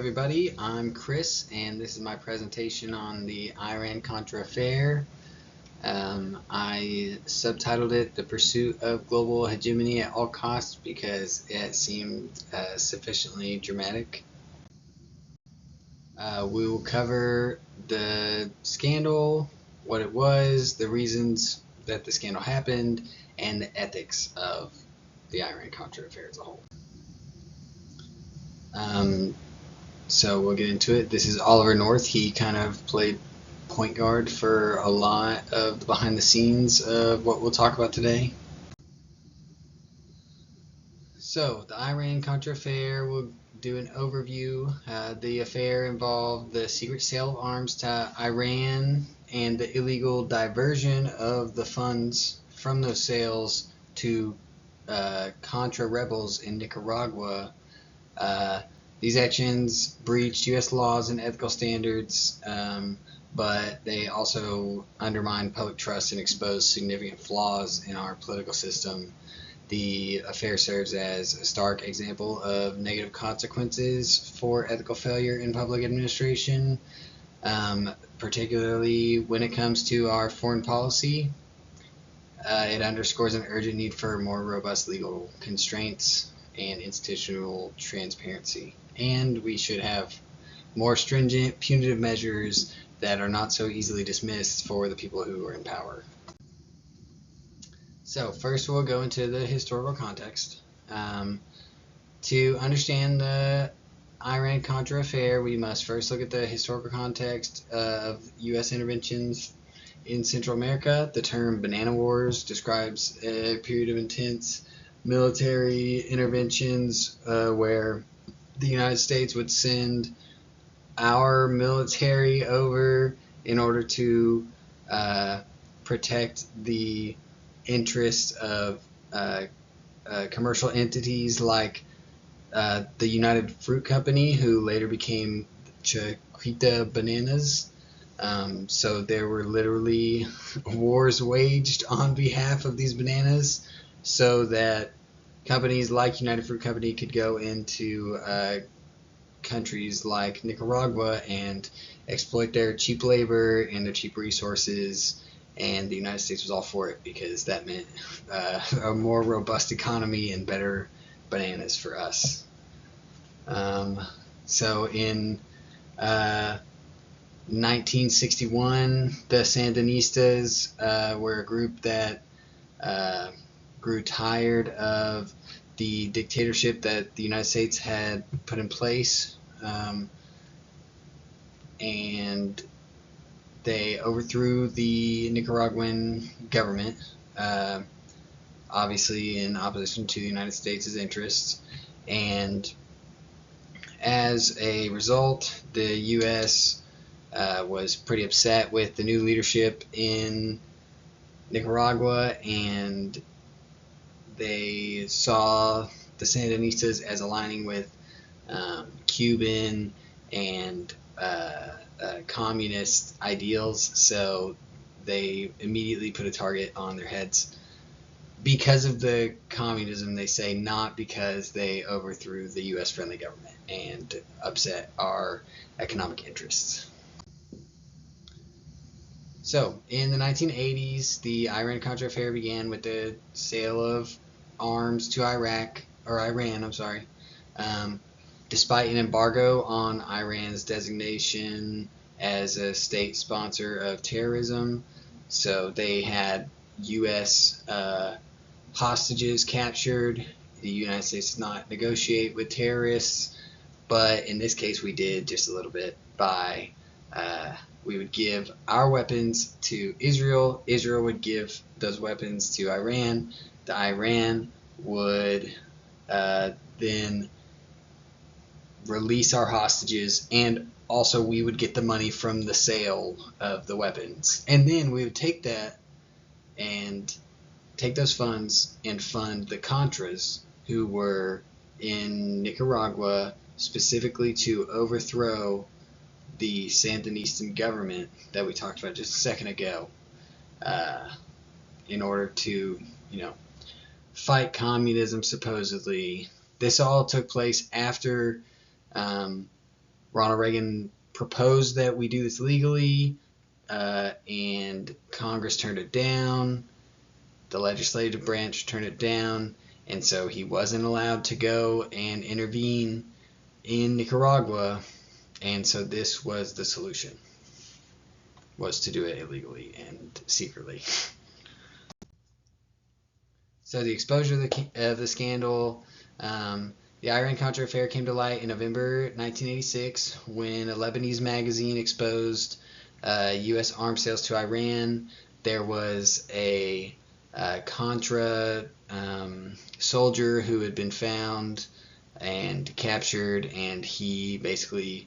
everybody, I'm Chris, and this is my presentation on the Iran-Contra affair. I subtitled it The Pursuit of Global Hegemony at All Costs because it seemed sufficiently dramatic. We will cover the scandal, what it was, the reasons that the scandal happened, and the ethics of the Iran-Contra affair as a whole. So we'll get into it. This is Oliver North. He kind of played point guard for a lot of the behind the scenes of what we'll talk about today. So the Iran-Contra affair, we'll do an overview. The affair involved the secret sale of arms to Iran and the illegal diversion of the funds from those sales to Contra rebels in Nicaragua. These actions breached U.S. laws and ethical standards, but they also undermined public trust and exposed significant flaws in our political system. The affair serves as a stark example of negative consequences for ethical failure in public administration, particularly when it comes to our foreign policy. It underscores an urgent need for more robust legal constraints and institutional transparency. And we should have more stringent punitive measures that are not so easily dismissed for the people who are in power. So first we'll go into the historical context. To understand the Iran-Contra affair, we must first look at the historical context of U.S. interventions in Central America. The term Banana Wars describes a period of intense military interventions where the United States would send our military over in order to protect the interests of commercial entities like the United Fruit Company, who later became Chiquita Bananas. So there were literally wars waged on behalf of these bananas so that companies like United Fruit Company could go into countries like Nicaragua and exploit their cheap labor and their cheap resources, and the United States was all for it because that meant a more robust economy and better bananas for us. So in 1961, the Sandinistas were a group that grew tired of the dictatorship that the United States had put in place, and they overthrew the Nicaraguan government, obviously in opposition to the United States' interests, and as a result, the U.S. Was pretty upset with the new leadership in Nicaragua, and they saw the Sandinistas as aligning with Cuban and communist ideals, so they immediately put a target on their heads because of the communism, they say, not because they overthrew the U.S. friendly government and upset our economic interests. So, in the 1980s, the Iran-Contra affair began with the sale of arms to Iran, despite an embargo on Iran's designation as a state sponsor of terrorism. So they had U.S. Hostages captured. The United States did not negotiate with terrorists, but in this case we did just a little bit by we would give our weapons to Israel. Israel would give those weapons to Iran. The Iran would then release our hostages, and also we would get the money from the sale of the weapons. And then we would take that and take those funds and fund the Contras, who were in Nicaragua specifically to overthrow the Sandinista government that we talked about just a second ago, in order to, fight communism, supposedly. This all took place after Ronald Reagan proposed that we do this legally, and Congress turned it down. The legislative branch turned it down, and so he wasn't allowed to go and intervene in Nicaragua, and so this was the solution, was to do it illegally and secretly. So the exposure of the scandal, the Iran-Contra affair came to light in November 1986 when a Lebanese magazine exposed U.S. arms sales to Iran. There was a Contra soldier who had been found and captured, and he basically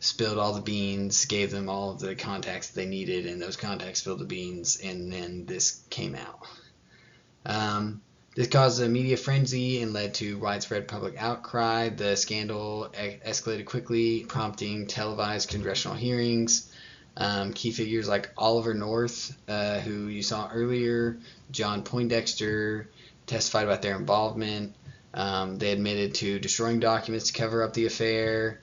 spilled all the beans, gave them all of the contacts they needed, and those contacts spilled the beans, and then this came out. This caused a media frenzy and led to widespread public outcry. The scandal escalated quickly, prompting televised congressional hearings. Key figures like Oliver North, who you saw earlier, John Poindexter, testified about their involvement. They admitted to destroying documents to cover up the affair,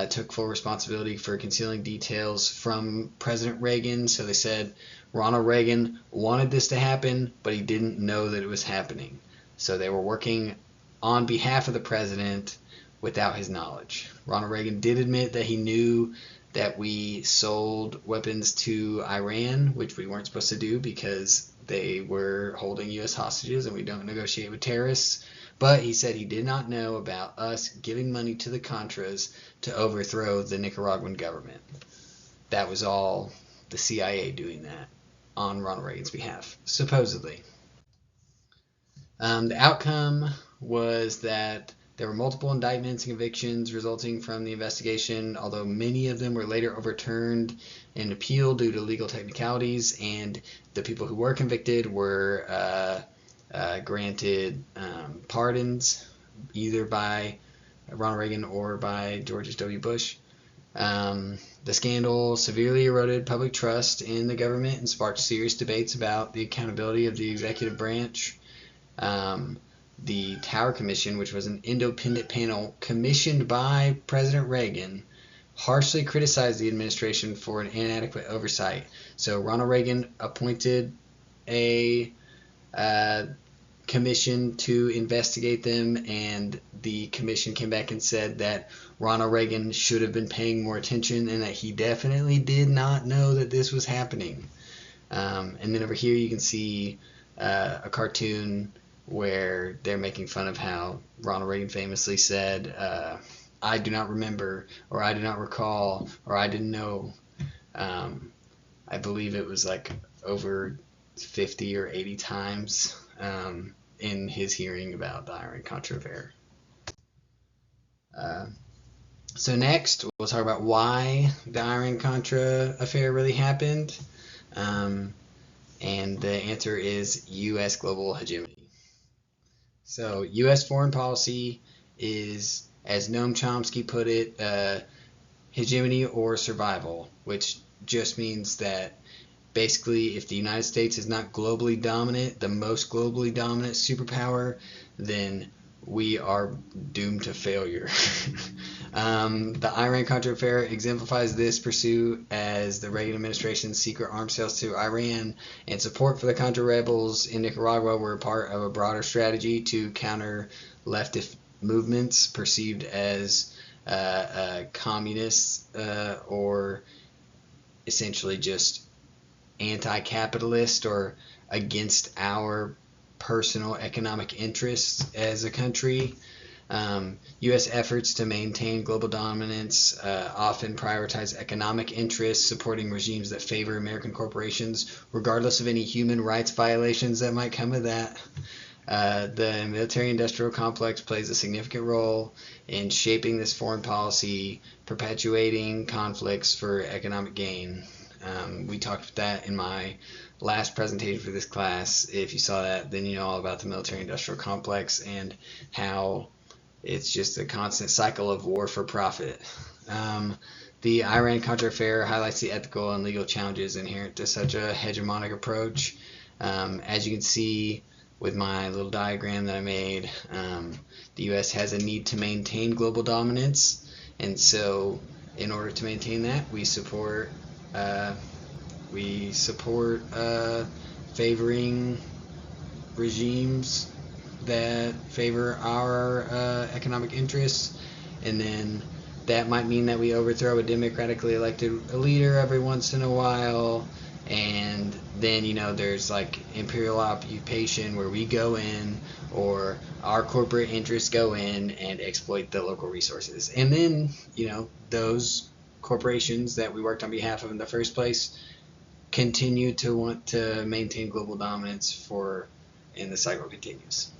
took full responsibility for concealing details from President Reagan. So they said Ronald Reagan wanted this to happen, but he didn't know that it was happening. So they were working on behalf of the president without his knowledge. Ronald Reagan did admit that he knew that we sold weapons to Iran, which we weren't supposed to do because they were holding U.S. hostages and we don't negotiate with terrorists. But he said he did not know about us giving money to the Contras to overthrow the Nicaraguan government. That was all the CIA doing that on Ronald Reagan's behalf, supposedly. The outcome was that there were multiple indictments and convictions resulting from the investigation, although many of them were later overturned and appealed due to legal technicalities, and the people who were convicted were granted pardons, either by Ronald Reagan or by George H.W. Bush. The scandal severely eroded public trust in the government and sparked serious debates about the accountability of the executive branch. The Tower Commission, which was an independent panel commissioned by President Reagan, harshly criticized the administration for an inadequate oversight. So Ronald Reagan appointed a commission to investigate them, and the commission came back and said that Ronald Reagan should have been paying more attention and that he definitely did not know that this was happening. And then over here you can see a cartoon where they're making fun of how Ronald Reagan famously said, I do not remember, or I do not recall, or I didn't know. I believe it was like over 50 or 80 times in his hearing about the Iran-Contra affair. So next, we'll talk about why the Iran-Contra affair really happened. And the answer is U.S. global hegemony. So U.S. foreign policy is, as Noam Chomsky put it, hegemony or survival, which just means that basically if the United States is not globally dominant, the most globally dominant superpower, then we are doomed to failure. The Iran-Contra affair exemplifies this pursuit, as the Reagan administration's secret arms sales to Iran and support for the Contra rebels in Nicaragua were part of a broader strategy to counter leftist movements perceived as communists or essentially just anti-capitalist or against our personal economic interests as a country. U.S. efforts to maintain global dominance often prioritize economic interests, supporting regimes that favor American corporations, regardless of any human rights violations that might come of that. The military-industrial complex plays a significant role in shaping this foreign policy, perpetuating conflicts for economic gain. We talked about that in my last presentation for this class. If you saw that, then you know all about the military-industrial complex and how it's just a constant cycle of war for profit. The Iran-Contra affair highlights the ethical and legal challenges inherent to such a hegemonic approach. As you can see with my little diagram that I made, the U.S. has a need to maintain global dominance, and so in order to maintain that, we support uh, favoring regimes that favor our economic interests, and then that might mean that we overthrow a democratically elected leader every once in a while. And then, there's like imperial occupation where we go in, or our corporate interests go in and exploit the local resources. And then, those corporations that we worked on behalf of in the first place continue to want to maintain global dominance and the cycle continues.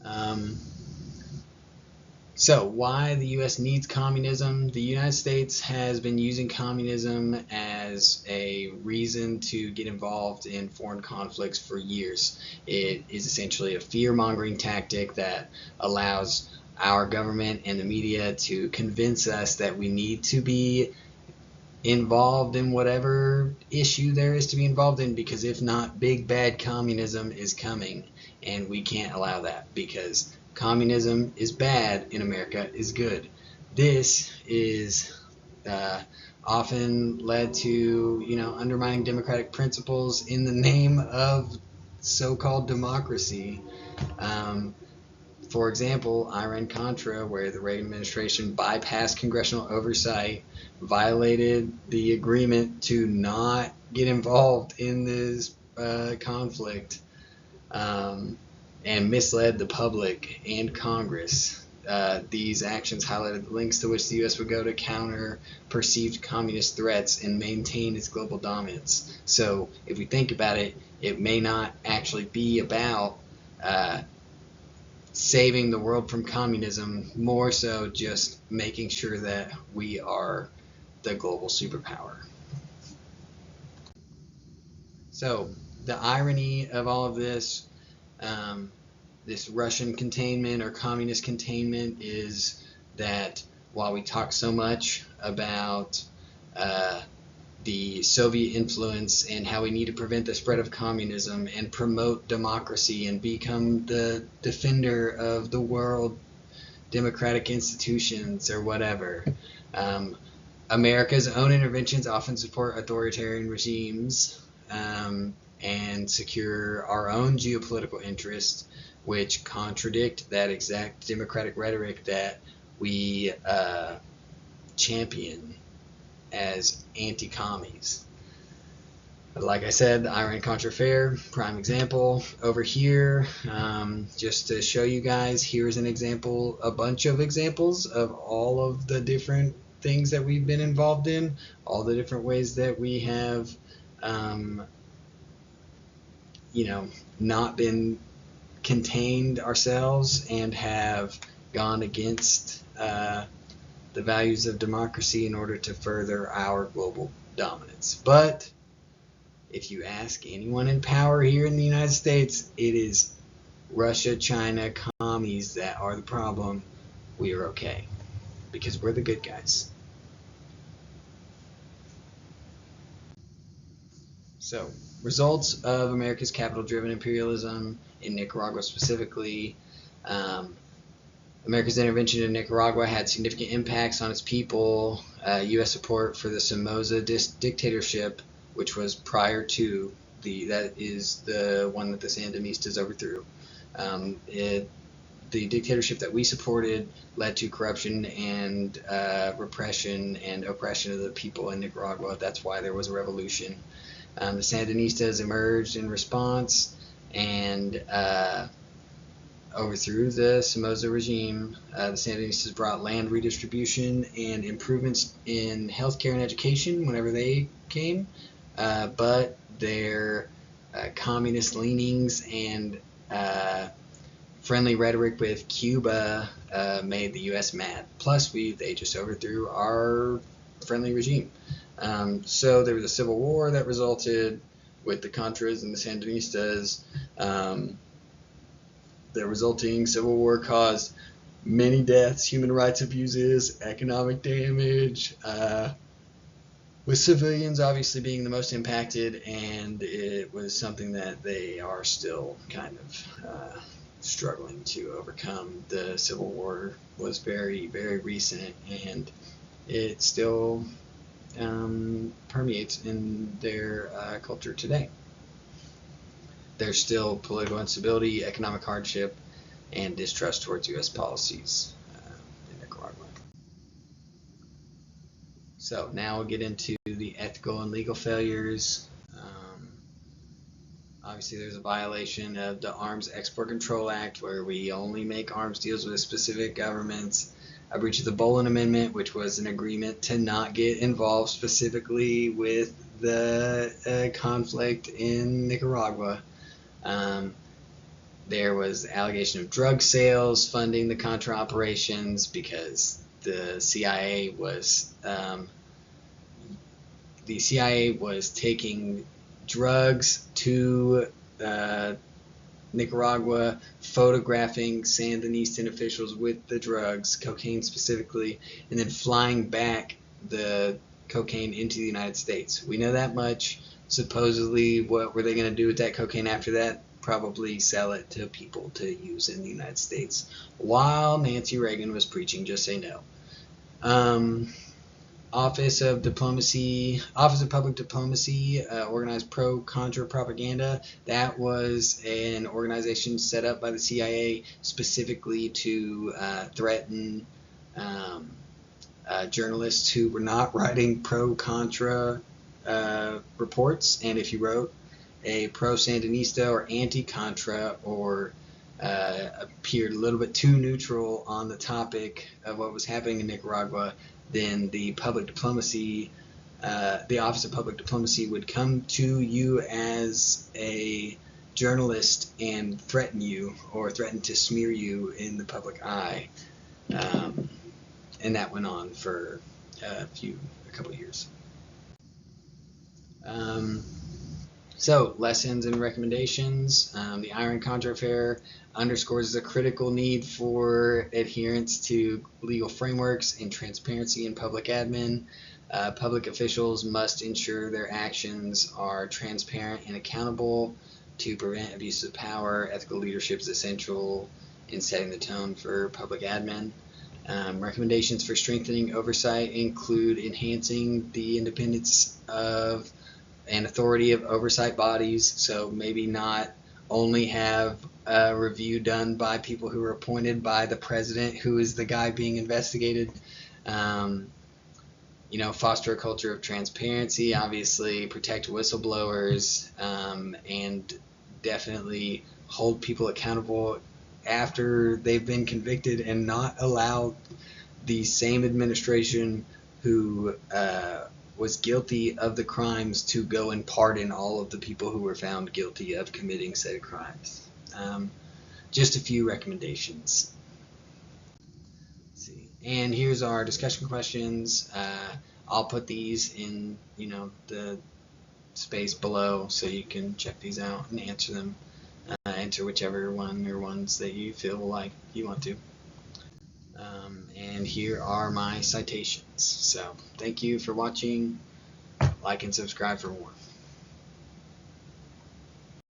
Um, So, why the U.S. needs communism? The United States has been using communism as a reason to get involved in foreign conflicts for years. It is essentially a fear-mongering tactic that allows our government and the media to convince us that we need to be involved in whatever issue there is to be involved in, because if not, big bad communism is coming, and we can't allow that, because communism is bad and America is good. This is often led to undermining democratic principles in the name of so-called democracy. Um, for example, Iran-Contra, where the Reagan administration bypassed congressional oversight, violated the agreement to not get involved in this conflict, and misled the public and Congress. These actions highlighted the lengths to which the U.S. would go to counter perceived communist threats and maintain its global dominance. So, if we think about it, it may not actually be about saving the world from communism, more so just making sure that we are the global superpower. So, the irony of all of this, this Russian containment or communist containment, is that while we talk so much about the Soviet influence and how we need to prevent the spread of communism and promote democracy and become the defender of the world democratic institutions or whatever, America's own interventions often support authoritarian regimes, and secure our own geopolitical interests, which contradict that exact democratic rhetoric that we champion as anti-commies. Like I said, the Iran-Contra affair, prime example. Over here, just to show you guys, here's an example, a bunch of examples of all of the different things that we've been involved in, all the different ways that we have, not been contained ourselves and have gone against the values of democracy in order to further our global dominance. But if you ask anyone in power here in the United States, it is Russia, China, commies that are the problem. We are okay because we're the good guys. So, results of America's capital-driven imperialism in Nicaragua specifically. America's intervention in Nicaragua had significant impacts on its people. U.S. support for the Somoza dictatorship, which was prior to that is the one that the Sandinistas overthrew. The dictatorship that we supported led to corruption and repression and oppression of the people in Nicaragua. That's why there was a revolution. The Sandinistas emerged in response and overthrew the Somoza regime. The Sandinistas brought land redistribution and improvements in healthcare and education whenever they came, but their communist leanings and friendly rhetoric with Cuba made the U.S. mad. Plus, they just overthrew our friendly regime. So there was a civil war that resulted with the Contras and the Sandinistas. The resulting civil war caused many deaths, human rights abuses, economic damage, with civilians obviously being the most impacted, and it was something that they are still kind of struggling to overcome. The Civil War was very, very recent, and it still permeates in their culture today. There's still political instability, economic hardship, and distrust towards U.S. policies in Nicaragua. So now we'll get into the ethical and legal failures. Obviously, there's a violation of the Arms Export Control Act, where we only make arms deals with specific governments. A breach of the Boland Amendment, which was an agreement to not get involved specifically with the conflict in Nicaragua. There was allegation of drug sales funding the Contra operations because the CIA was taking drugs to Nicaragua, photographing Sandinistan officials with the drugs, cocaine specifically, and then flying back the cocaine into the United States. We know that much. Supposedly, what were they going to do with that cocaine after that? Probably sell it to people to use in the United States, while Nancy Reagan was preaching just say no. Office of Public Diplomacy organized pro-Contra propaganda. That was an organization set up by the CIA specifically to threaten journalists who were not writing pro-Contra reports. And if you wrote a pro-Sandinista or anti-Contra or appeared a little bit too neutral on the topic of what was happening in Nicaragua, then the Office of Public Diplomacy would come to you as a journalist and threaten you or threaten to smear you in the public eye. And that went on for a couple of years. So, lessons and recommendations. The Iran-Contra affair underscores the critical need for adherence to legal frameworks and transparency in public admin. Public officials must ensure their actions are transparent and accountable to prevent abuse of power. Ethical leadership is essential in setting the tone for public admin. Recommendations for strengthening oversight include enhancing the independence of and authority of oversight bodies, so maybe not only have a review done by people who are appointed by the president, who is the guy being investigated. Foster a culture of transparency, obviously protect whistleblowers, and definitely hold people accountable after they've been convicted, and not allow the same administration who was guilty of the crimes to go and pardon all of the people who were found guilty of committing said crimes. Just a few recommendations. Let's see. And here's our discussion questions. I'll put these in, the space below so you can check these out and answer them. Enter whichever one or ones that you feel like you want to. And here are my citations. So thank you for watching. Like and subscribe for more.